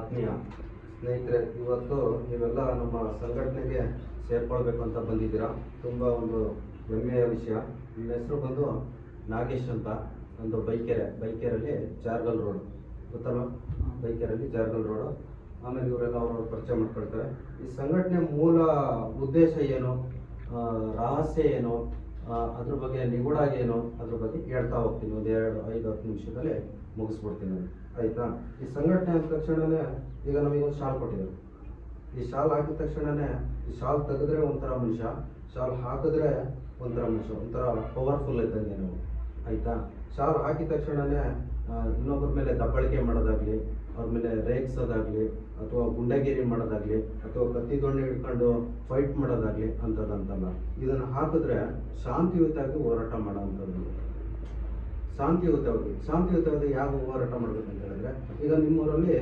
ಆತ್ಮೀಯ ಸ್ನೇಹಿತರೆ, ಇವತ್ತು ನೀವೆಲ್ಲ ನಮ್ಮ ಸಂಘಟನೆಗೆ ಸೇರ್ಕೊಳ್ಬೇಕು ಅಂತ ಬಂದಿದ್ದೀರಾ. ತುಂಬ ಒಂದು ಹೆಮ್ಮೆಯ ವಿಷಯ. ನಿಮ್ಮ ಹೆಸರು ಬಂದು ನಾಗೇಶ್ ಅಂತ. ಒಂದು ಬೈಕೆರಲ್ಲಿ ಜಾರ್ಗಲ್ ರೋಡ್ ಗೊತ್ತಲ್ವ? ಬೈಕೆರಲ್ಲಿ ಜಾರ್ಗಲ್ ರೋಡು. ಆಮೇಲೆ ಇವರೆಲ್ಲ ಅವ್ರವ್ರ ಪರಿಚಯ ಮಾಡ್ಕೊಳ್ತಾರೆ. ಈ ಸಂಘಟನೆ ಮೂಲ ಉದ್ದೇಶ ಏನು, ರಹಸ್ಯ ಏನು, ಅದ್ರ ಬಗ್ಗೆ ನಿಗೂಢ ಏನು, ಅದ್ರ ಬಗ್ಗೆ ಹೇಳ್ತಾ ಹೋಗ್ತೀನಿ. ಒಂದು 5-10 ನಿಮಿಷದಲ್ಲಿ ಮುಗಿಸ್ಬಿಡ್ತೀನಿ ನಾನು, ಆಯಿತಾ? ಈ ಸಂಘಟನೆ ಅಂದ ತಕ್ಷಣವೇ ಈಗ ನಮಗೊಂದು ಶಾಲ್ ಕೊಟ್ಟಿದ್ದಾರೆ. ಈ ಶಾಲ್ ಹಾಕಿದ ತಕ್ಷಣವೇ ಈ ಶಾಲ್ ತೆಗೆದ್ರೆ ಒಂಥರ ಮನುಷ್ಯ, ಶಾಲ್ ಹಾಕಿದ್ರೆ ಒಂಥರ ಮನುಷ್ಯ, ಒಂಥರ ಪವರ್ಫುಲ್ ಇದ್ದಂಗೆ ನಾವು, ಆಯಿತಾ? ಶಾಲ್ ಹಾಕಿದ ತಕ್ಷಣವೇ ಇನ್ನೊಬ್ಬರ ಮೇಲೆ ದಬ್ಬಳಿಕೆ ಮಾಡೋದಾಗಲಿ, ಅವ್ರ ಮೇಲೆ ರೇಗಿಸೋದಾಗಲಿ, ಅಥವಾ ಗುಂಡಗಿರಿ ಮಾಡೋದಾಗಲಿ, ಅಥವಾ ಕತ್ತಿ ದೊಣ್ಣೆ ಹಿಡ್ಕೊಂಡು ಫೈಟ್ ಮಾಡೋದಾಗಲಿ ಅಂಥದ್ದಂತಲ್ಲ. ಇದನ್ನು ಹಾಕಿದ್ರೆ ಶಾಂತಿಯುತವಾಗಿ ಹೋರಾಟ ಮಾಡೋವಂಥದ್ದು. ಶಾಂತಿಯುತವಾಗಿ ಯಾವ ಹೋರಾಟ ಮಾಡಬೇಕಂತ ಹೇಳಿದ್ರೆ, ಈಗ ನಿಮ್ಮೂರಲ್ಲಿ